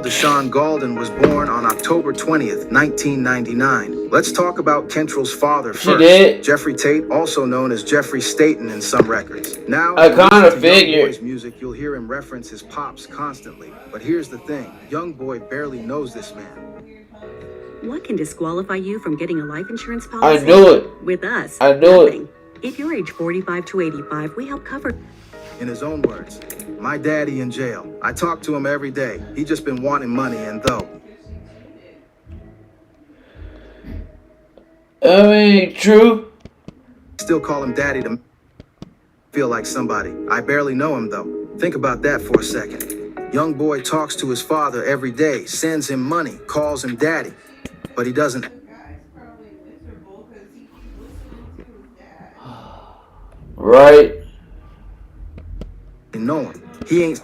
Deshaun Galden was born on October 20th, 1999. Let's talk about Kentrell's father She first. did. Jeffrey Tate, also known as Jeffrey Staten in some records. Now, I if you listen kind of to figured. YoungBoy's music, you'll hear him reference his pops constantly. But here's the thing, YoungBoy barely knows this man. What can disqualify you from getting a life insurance I policy? knew it. With us, I knew it. nothing. If you're age 45 to 85, we help cover. In his own words, my daddy in jail. I talk to him every day. He just been wanting money, and though I mean, true. still call him daddy to feel like somebody. I barely know him though. Think about that for a second. YoungBoy talks to his father every day, sends him money, calls him daddy, but he doesn't Right. know him. He ain't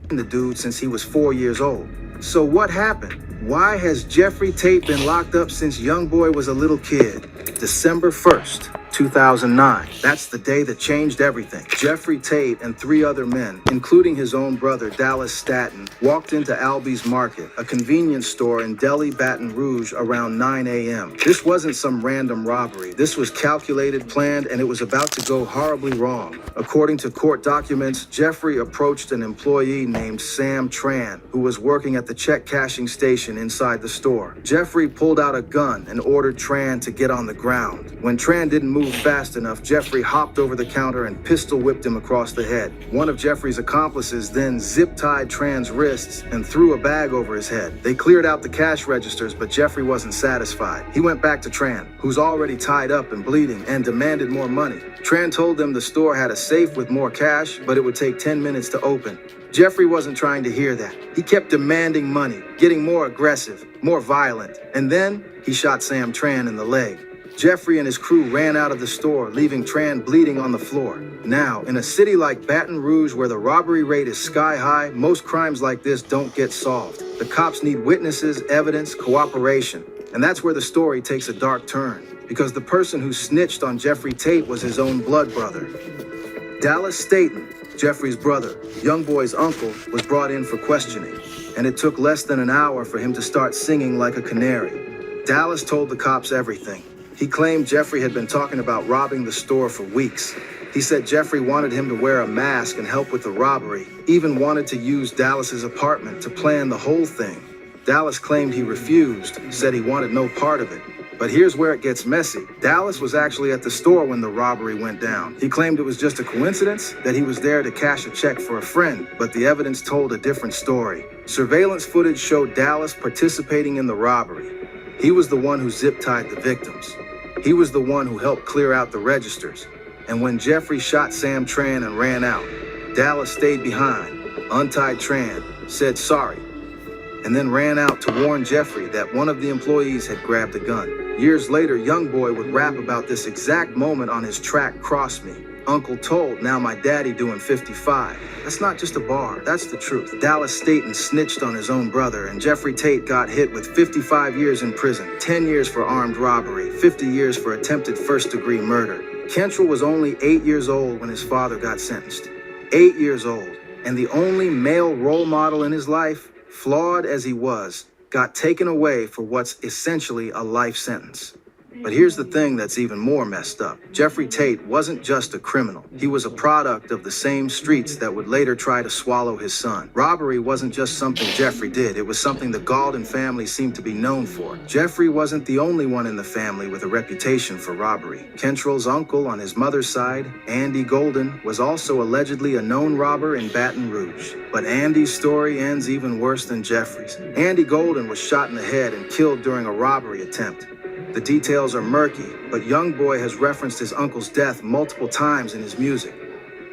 the dude since he was 4 years old. So what happened? Why has Jeffrey Tate been locked up since YoungBoy was a little kid? December 1st, 2009. That's the day that changed everything. Jeffrey Tate and 3 other men, including his own brother Dallas Staten, walked into Albies Market, a convenience store in Delhi, Baton Rouge, around 9 a.m. This wasn't some random robbery. This was calculated, planned, and it was about to go horribly wrong. According to court documents, Jeffrey approached an employee named Sam Tran, who was working at the check cashing station inside the store. Jeffrey pulled out a gun and ordered Tran to get on the ground. When Tran didn't move fast enough, Jeffrey hopped over the counter and pistol whipped him across the head. One of Jeffrey's accomplices then zip-tied Tran's wrists and threw a bag over his head. They cleared out the cash registers, but Jeffrey wasn't satisfied. He went back to Tran, who's already tied up and bleeding, and demanded more money. Tran told them the store had a safe with more cash, but it would take 10 minutes to open. Jeffrey wasn't trying to hear that. He kept demanding money, getting more aggressive, more violent, and then he shot Sam Tran in the leg. Jeffrey and his crew ran out of the store, leaving Tran bleeding on the floor. Now, in a city like Baton Rouge where the robbery rate is sky high, most crimes like this don't get solved. The cops need witnesses, evidence, cooperation. And that's where the story takes a dark turn, because the person who snitched on Jeffrey Tate was his own blood brother. Dallas Staten, Jeffrey's brother, YoungBoy's uncle, was brought in for questioning, and it took less than an hour for him to start singing like a canary. Dallas told the cops everything. He claimed Jeffrey had been talking about robbing the store for weeks. He said Jeffrey wanted him to wear a mask and help with the robbery, even wanted to use Dallas's apartment to plan the whole thing. Dallas claimed he refused, said he wanted no part of it. But here's where it gets messy. Dallas was actually at the store when the robbery went down. He claimed it was just a coincidence, that he was there to cash a check for a friend, but the evidence told a different story. Surveillance footage showed Dallas participating in the robbery. He was the one who zip-tied the victims. He was the one who helped clear out the registers. And when Jeffrey shot Sam Tran and ran out, Dallas stayed behind, untied Tran, said sorry, and then ran out to warn Jeffrey that one of the employees had grabbed a gun. Years later, YoungBoy would rap about this exact moment on his track Cross Me. Uncle told, now my daddy doing 55. That's not just a bar, that's the truth. Dallas Staten snitched on his own brother, and Jeffrey Tate got hit with 55 years in prison, 10 years for armed robbery, 50 years for attempted first-degree murder. Kentrell was only 8 years old when his father got sentenced. 8 years old, and the only male role model in his life, flawed as he was, got taken away for what's essentially a life sentence. But here's the thing that's even more messed up. Jeffrey Tate wasn't just a criminal. He was a product of the same streets that would later try to swallow his son. Robbery wasn't just something Jeffrey did. It was something the Galden family seemed to be known for. Jeffrey wasn't the only one in the family with a reputation for robbery. Kentrell's uncle on his mother's side, Andy Galden, was also allegedly a known robber in Baton Rouge. But Andy's story ends even worse than Jeffrey's. Andy Galden was shot in the head and killed during a robbery attempt. The details are murky, but YoungBoy has referenced his uncle's death multiple times in his music.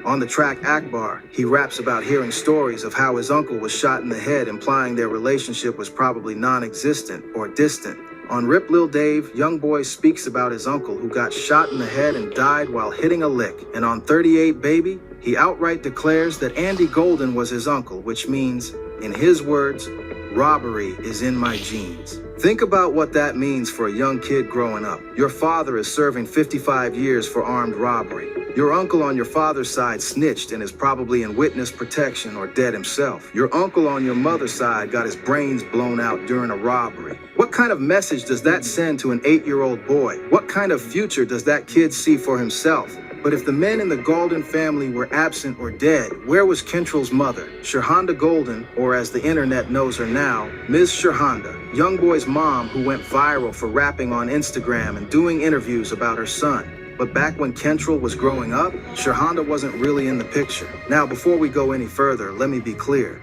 On the track Akbar, he raps about hearing stories of how his uncle was shot in the head, implying their relationship was probably non-existent or distant. On Rip Lil Dave, YoungBoy speaks about his uncle who got shot in the head and died while hitting a lick. And on 38 Baby, he outright declares that Andy Galden was his uncle, which means, in his words, robbery is in my genes. Think about what that means for a young kid growing up. Your father is serving 55 years for armed robbery. Your uncle on your father's side snitched and is probably in witness protection or dead himself. Your uncle on your mother's side got his brains blown out during a robbery. What kind of message does that send to an 8-year-old boy? What kind of future does that kid see for himself? But if the men in the Golden family were absent or dead, where was Kentrell's mother, Shirhonda Golden, or as the internet knows her now, Ms. Shirhonda, YoungBoy's mom who went viral for rapping on Instagram and doing interviews about her son? But back when Kentrell was growing up, Shirhonda wasn't really in the picture. Now, before we go any further, let me be clear.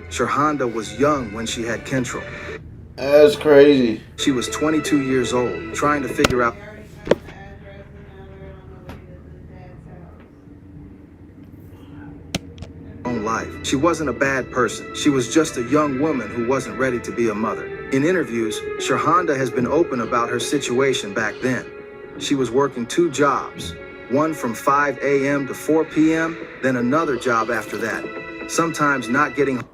Shirhonda was young when she had Kentrell. That's crazy. She was 22 years old, trying to figure out own life. She wasn't a bad person. She was just a young woman who wasn't ready to be a mother. In interviews, Shirhonda has been open about her situation back then. She was working 2 jobs, one from 5 a.m. to 4 p.m., then another job after that, sometimes not getting home.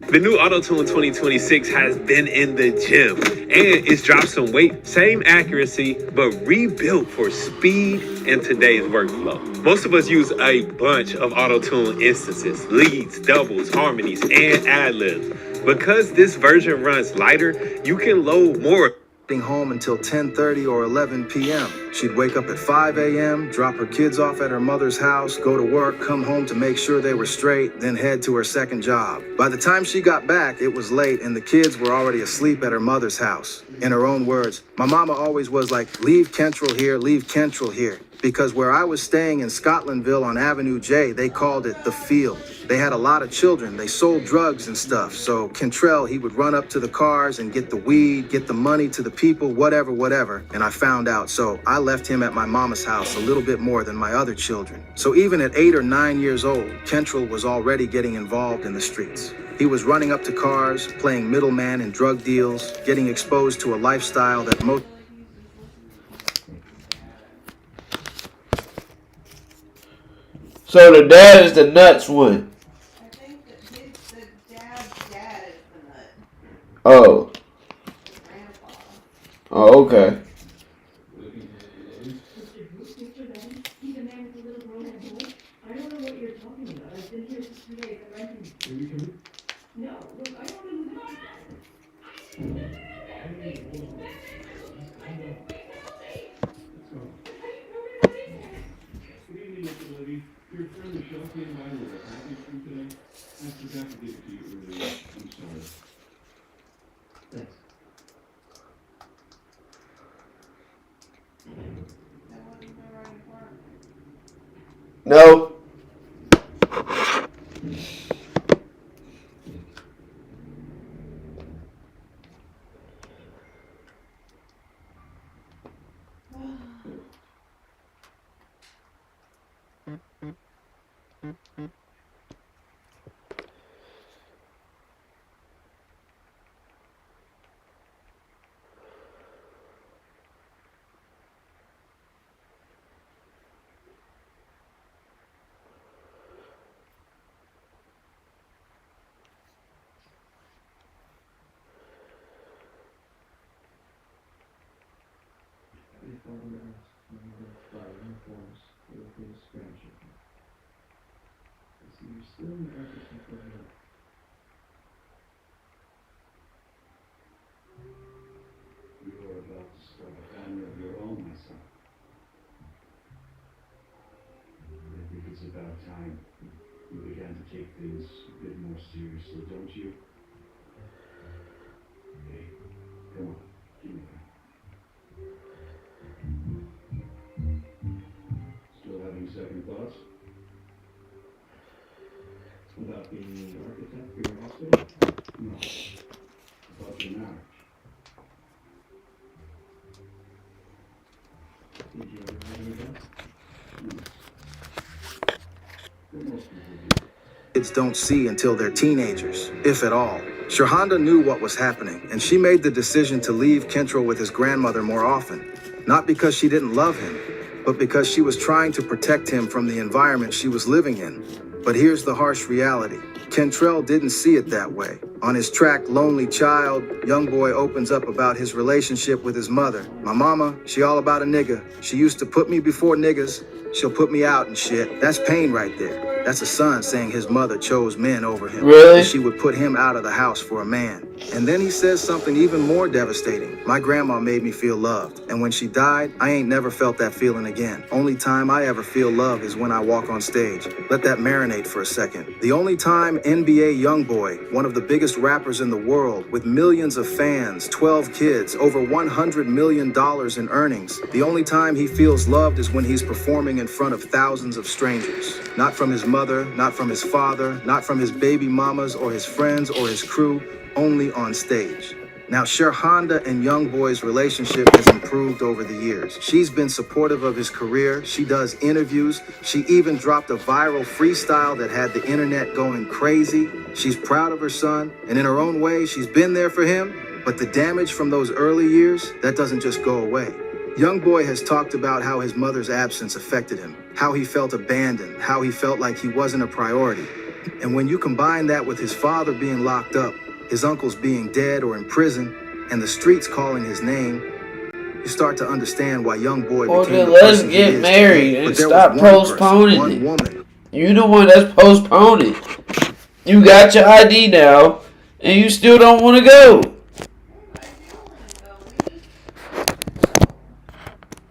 The new Auto-Tune 2026 has been in the gym and it's dropped some weight, same accuracy, but rebuilt for speed and today's workflow. Most of us use a bunch of Auto-Tune instances, leads, doubles, harmonies, and ad-libs. Because this version runs lighter, you can load more. Home until 10:30 or 11 p.m. She'd wake up at 5 a.m., drop her kids off at her mother's house, go to work, come home to make sure they were straight, then head to her second job. By the time she got back, it was late and the kids were already asleep at her mother's house. In her own words, my mama always was like, leave Kentrell here, leave Kentrell here. Because where I was staying in Scotlandville on Avenue J, they called it the field. They had a lot of children. They sold drugs and stuff. So Kentrell, he would run up to the cars and get the weed, get the money to the people, whatever. And I found out. So I left him at my mama's house a little bit more than my other children. So even at 8 or 9 years old, Kentrell was already getting involved in the streets. He was running up to cars, playing middleman in drug deals, getting exposed to a lifestyle that most... So the dad is the nuts one. I think that the dad's dad is the nut. Oh. Grandpa. Oh, okay. Your friend Michelle came by with a package from today. I forgot to give it to you earlier. I'm sorry. Thanks. That wasn't the right part. No. Still in the efforts to put it up. You are about to start a family of your own, my son. I think it's about time you began to take things a bit more seriously, don't you? Hey, come on, give me that. Still having second thoughts? About being the architect for your hospital? No. About your marriage. Did you ever have any of that? No. But most people do. Kids don't see until they're teenagers, if at all. Shirhonda knew what was happening, and she made the decision to leave Kentrell with his grandmother more often. Not because she didn't love him, but because she was trying to protect him from the environment she was living in. But here's the harsh reality. Kentrell didn't see it that way. On his track Lonely Child, YoungBoy opens up about his relationship with his mother. My mama, she all about a nigga. She used to put me before niggas. She'll put me out and shit. That's pain right there. That's a son saying his mother chose men over him. Really? And she would put him out of the house for a man. And then he says something even more devastating. My grandma made me feel loved. And when she died, I ain't never felt that feeling again. Only time I ever feel love is when I walk on stage. Let that marinate for a second. The only time NBA YoungBoy, one of the biggest rappers in the world, with millions of fans, 12 kids, over $100 million in earnings, the only time he feels loved is when he's performing in front of thousands of strangers. Not from his mother, not from his father, not from his baby mamas or his friends or his crew, only on stage. Now, Sherhonda and YoungBoy's relationship has improved over the years. She's been supportive of his career. She does interviews. She even dropped a viral freestyle that had the internet going crazy. She's proud of her son, and in her own way, she's been there for him. But the damage from those early years, that doesn't just go away. YoungBoy has talked about how his mother's absence affected him, how he felt abandoned, how he felt like he wasn't a priority. And when you combine that with his father being locked up, his uncles being dead or in prison, and the streets calling his name, you start to understand why YoungBoy Well, became then the let's person he get is married today. and But there stop was one postponing person, it. one woman. You the one that's postponing. You got your ID now, and you still don't want to go.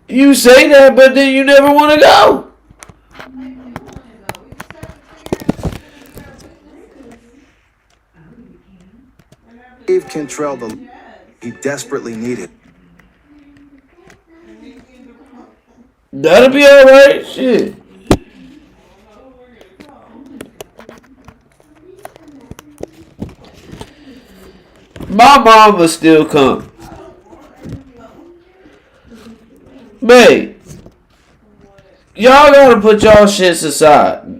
You say that, but then you never want to go. Gave Kentrell the he desperately needed. That'll be alright. Shit. My mom will still come. Babe, y'all gotta put y'all shits aside.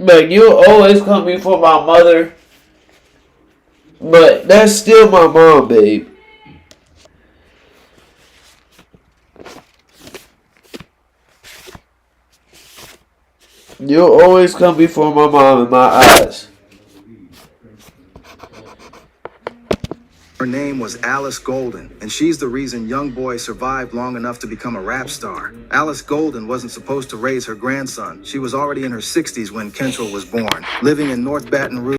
But you'll always come before my mother. But that's still my mom, babe. You'll always come before my mom in my eyes. Her name was Alice Golden, and she's the reason YoungBoy survived long enough to become a rap star. Alice Golden wasn't supposed to raise her grandson. She was already in her 60s when Kentrell was born, living in North Baton Rouge.